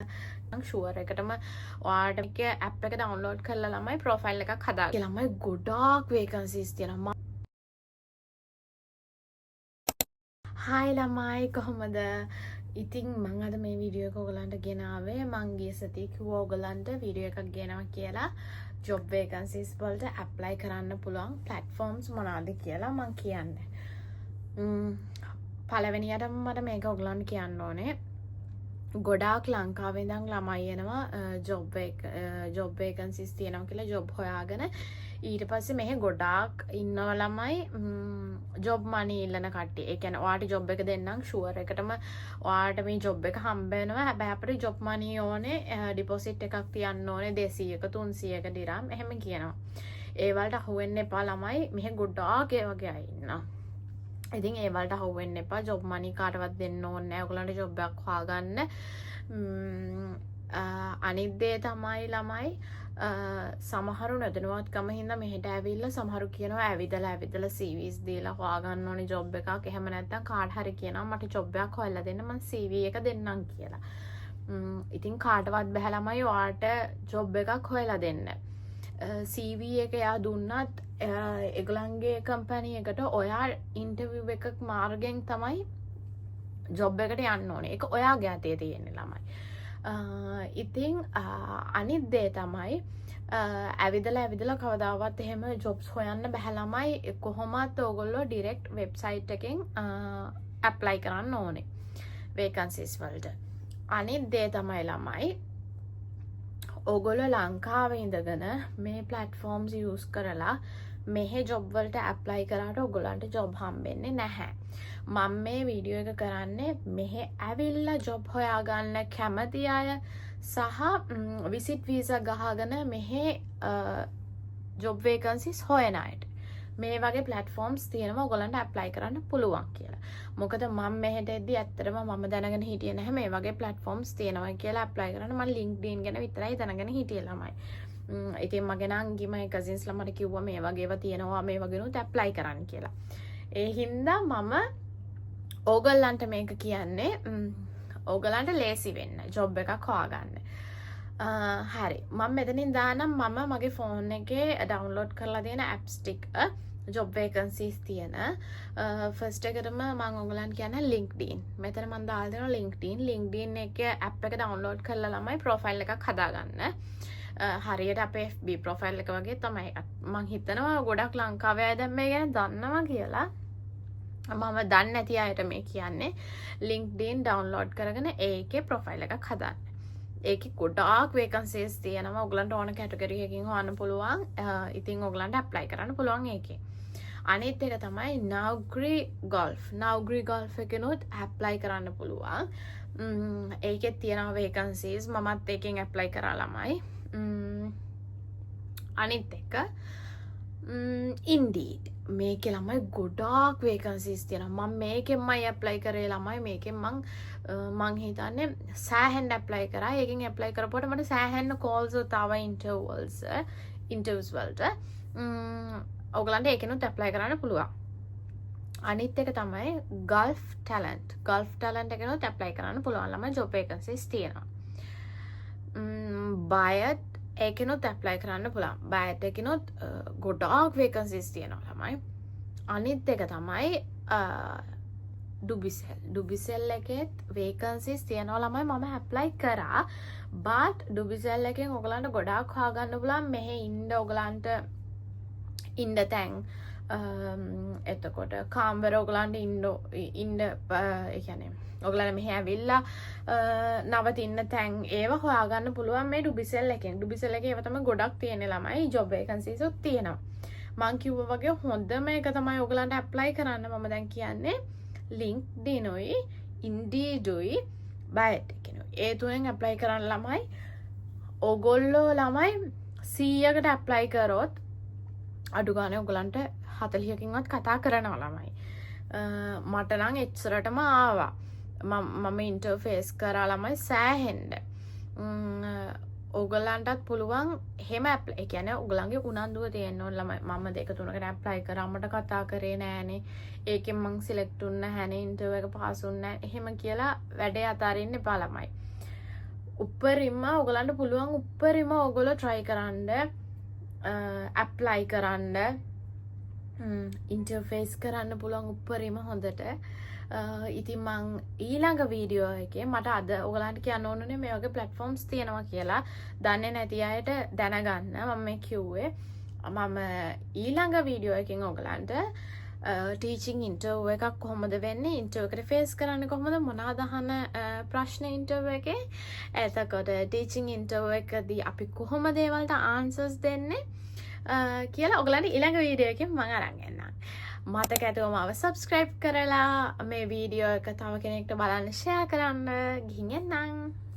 Sure එකටම ඔයාලට මේක ඇප් එක ඩවුන්ලෝඩ් කරලා ළමයි ප්‍රොෆයිල් එකක් හදාගන්න. ළමයි ගොඩාක් වේකන්සිස් තියෙනවා. හායි ළමයි කොහොමද? ඉතින් මම අද මේ වීඩියෝ එක ඔයගලන්ට ගෙනාවේ මං ගිය සතියේ කිව්වා ඔයගලන්ට වීඩියෝ එකක් ගෙනවා කියලා ජොබ් වේකන්සිස් වලට ඇප්ලයි කරන්න පුළුවන් ප්ලැට්ෆෝම්ස් මොනවාද කියලා මං කියන්නේ. පළවෙනියටම මට මේක ඔයගලන්ට කියන්න ඕනේ. ගොඩාක් ලංකාවේ ඉඳන් ළමයි එනවා ජොබ් වේකන්සිස් තියෙනවා කියලා ජොබ් හොයාගෙන ඊට පස්සේ මෙහෙ ගොඩාක් ඉන්නව ළමයි ජොබ් මනි ඉල්ලන කට්ටිය. ඒ කියන්නේ ඔයාට ජොබ් එක දෙන්නම් ෂුවර් එකටම ඔයාට මේ ජොබ් එක හම්බ වෙනවා. හැබැයි අපිට ජොබ් මනි ඕනේ ඩිපොසිට් එකක් තියන්න ඕනේ 200ක 300ක දිරාම් එහෙම කියනවා. ඒ වලට අහුවෙන්න එපා ළමයි. මෙහෙ ගොඩාක් ඒ වගේ අය ඉන්නවා. ඉතින් ඒ වලට අහුවෙන්න එපා. ජොබ් මනි කාටවත් දෙන්න ඕනේ නැහැ. ඔයගලන්ට ජොබ් එකක් හොයාගන්න. අනිත් දේ තමයි ළමයි සමහරු නොදැනුවත්කම හින්දා මෙහෙට ඇවිල්ලා සමහරු කියනවා ඇවිදලා CVs දීලා හොයාගන්න ඕනේ ජොබ් එකක්. එහෙම නැත්නම් කාට හරි කියනවා මට ජොබ් එකක් හොයලා දෙන්න මම CV එක දෙන්නම් කියලා. ඉතින් කාටවත් බෑ ළමයි ඔයාට ජොබ් එකක් හොයලා දෙන්න. CV එක එයා දුන්නත් ඒගොල්ලන්ගේ කම්පැනි එකට ඔයා ඉන්ටර්විව් එකක් මාර්ගෙන් තමයි ජොබ් එකට යන්න ඕනේ. ඒක ඔයාගේ අතේ තියෙන්නේ ළමයි. ඉතින් අනිත් දේ තමයි ඇවිදලා කවදාවත් එහෙම ජොබ්ස් හොයන්න බෑ ළමයි. කොහොමත් ඕගොල්ලෝ ඩිරෙක්ට් වෙබ්සයිට් එකෙන් ඇප්ලයි කරන්න ඕනේ වේකන්සිස් වලට. අනිත් දේ තමයි ළමයි ඕගොල්ලෝ ලංකාවේ ඉඳගෙන මේ ප්ලැට්ෆෝම්ස් යූස් කරලා මෙහෙ ජොබ් වලට ඇප්ලයි කරාට ඔයගොල්ලන්ට ජොබ් හම්බෙන්නේ නැහැ. මම මේ වීඩියෝ එක කරන්නේ මෙහෙ ඇවිල්ලා ජොබ් හොයාගන්න කැමති අය සහ විසිට් වීසා ගහගෙන මෙහෙ ජොබ් වේකන්සිස් හොයන අයට. මේ වගේ ප්ලැට්ෆෝම්ස් තියෙනවා ඔයගොල්ලන්ට ඇප්ලයි කරන්න පුළුවන් කියලා. මොකද මම මෙහෙට එද්දි ඇත්තටම මම දැනගෙන හිටියේ නැහැ මේ වගේ ප්ලැට්ෆෝම්ස් තියෙනවා කියලා ඇප්ලයි කරන්න. මම LinkedIn ගැන විතරයි දැනගෙන හිටියේ ළමයි. ඉතින් මගේ නංගිමයි කසින්ස්ලා මට කිව්වා මේ වගේ ඒවා තියෙනවා මේ වගේනුත් ඇප්ලයි කරන්න කියලා. ඒ හින්දා මම ඕගොල්ලන්ට මේක කියන්නේ ඕගොල්ලන්ට ලේසි වෙන්න ජොබ් එකක් හොයාගන්න. හරි මම මෙතනින් දානම් මම මගේ ෆෝන් එකේ ඩවුන්ලෝඩ් කරලා තියෙන ඇප්ස් ටික ජොබ් වේකන්සිස් තියෙන ෆස්ට් එකටම මම ඕගොල්ලන්ට කියන්නේ LinkedIn. මෙතන මම දාලා දෙනවා LinkedIn එකේ ඇප් එක ඩවුන්ලෝඩ් කරලා ළමයි ප්‍රොෆයිල් එකක් හදාගන්න. හරියට අපේ FB ප්‍රොෆයිල් එක වගේ තමයි. මං හිතනවා ගොඩක් ලංකාවේ අය දැන් මේ ගැන දන්නවා කියලා. මම දන්නේ නැති අයට මේ කියන්නේ LinkedIn ඩවුන්ලෝඩ් කරගෙන ඒකේ ප්‍රොෆයිල් එකක් හදාන්න. ඒකේ ගොඩාක් වේකන්සිස් තියෙනවා. ඔයගලන්ට ඕන කැටගරි එකකින් හොයන්න පුළුවන්. ඉතින් ඔයගලන්ට ඇප්ලයි කරන්න පුළුවන් ඒකේ. අනිත් එක තමයි Naukri Golf එකනොත් ඇප්ලයි කරන්න පුළුවන්. ඒකේ තියෙනවා වේකන්සිස්. මමත් ඒකෙන් ඇප්ලයි කරා ළමයි. අනිත් එක Indeed මේකේ ළමයි ගොඩාක් වේකන්සිස් තියෙනවා. මම මේකෙන්මයි ඇප්ලයි කරේ ළමයි. මේකෙන් මං හිතන්නේ සෑහෙන්න ඇප්ලයි කරා. ඒකෙන් ඇප්ලයි කරපුවට මට සෑහෙන්න කෝල්ස් තාව ඉන්ටර්විව්ස් වලට. ඔයගලන්ට ඒකෙනුත් ඇප්ලයි කරන්න පුළුවන්. අනිත් එක තමයි Gulf Talent එකනොත් ඇප්ලයි කරන්න පුළුවන් ළමයි ජොබ් වේකන්සිස් තියෙනවා. බයට් ඒකනොත් ඇප්ලයි කරන්න පුළුවන්. බයට් එකනොත් ගොඩාක් වේකන්සිස් තියෙනවා ළමයි. අනිත් එක තමයි ඩුබිසෙල් එකෙත් වේකන්සිස් තියෙනවා ළමයි. මම ඇප්ලයි කරා. බට් ඩුබිසෙල් එකෙන් ඔයගලන්ට ගොඩාක් හොයාගන්න පුළුවන්. මෙහෙ ඉන්න ඔයගලන්ට ඉන්න තැන් එතකොට කාම්බර ඔයගලන්ට ඉන්න ඒ කියන්නේ ඔයගලන්ට මෙහෙ ඇවිල්ලා නවතින්න තැන් ඒව හොයාගන්න පුළුවන් මේ ඩුබිසෙල් එකෙන්. ඩුබිසෙල් එකේ ඒව තමයි ගොඩක් තියෙන්නේ ළමයි. ජොබ් වේකන්සිස් උත් තියෙනවා. මං කිව්වා වගේ හොඳම එක තමයි ඔයගලන්ට ඇප්ලයි කරන්න මම දැන් කියන්නේ LinkedIn උයි Indeed උයි Byte එකනොයි. ඒ තුනෙන් ඇප්ලයි කරන්න ළමයි. ඔයගොල්ලෝ ළමයි 100කට ඇප්ලයි කරොත් අඩු ගානේ ඔයගලන්ට 40කින්වත් කතා කරනවා ළමයි. මට නම් එච්චරටම ආවා. මම ඉන්ටර්ෆේස් කරා ළමයි සෑහෙන්න. ඔයගලන්ටත් පුළුවන් එහෙම ඇප්ලයි. ඒ කියන්නේ ඔයගලන්ගේ උනන්දුව තියෙන්න ඕන ළමයි. මම 2-3කට ඇප්ලයි කරා මට කතා කරේ නෑනේ. ඒකෙන් මං සිලෙක්ට් වුණ නැහැනේ. ඉන්ටර්විව් එක පාස් වුණ නැහැ. එහෙම කියලා වැඩේ අතාරින්න එපා ළමයි. උපරිම ඔයගලන්ට පුළුවන් උපරිම ඔයගොල්ලෝ try කරන්න apply කරන්න ඉන්ටර්ෆේස් කරන්න පුළුවන් උපරිම හොඳට ඉතින් මං ඊළඟ වීඩියෝ එකේ මට අද ඔයගලන්ට කියන්න ඕනේ මේ වගේ platforms තියෙනවා කියලා දන්නේ නැති අයට දැනගන්න මම මේ කිව්වේ මම ඊළඟ වීඩියෝ එකකින් ඔයගලන්ට ටීචිං ඉන්ටර්වයුව එකක් කොහොමද වෙන්නේ ඉන්ටර්වයුව එකට ෆේස් කරන්නේ කොහොමද මොනවද අහන ප්‍රශ්න ඉන්ටර්වයුව එකේ එතකොට ටීචිං ඉන්ටර්වයුව එකදී අපි කොහොමද ඒවලට ආන්සර්ස් දෙන්නේ කියලා ඔයගලන්ට ඊළඟ වීඩියෝ එකෙන් මම අරන් එන්නම් මතක ඇතුව මාව සබ්ස්ක්‍රයිබ් කරලා මේ වීඩියෝ එක තව කෙනෙක්ට බලන්න ෂෙයා කරන්න ගිහින් එන්නම්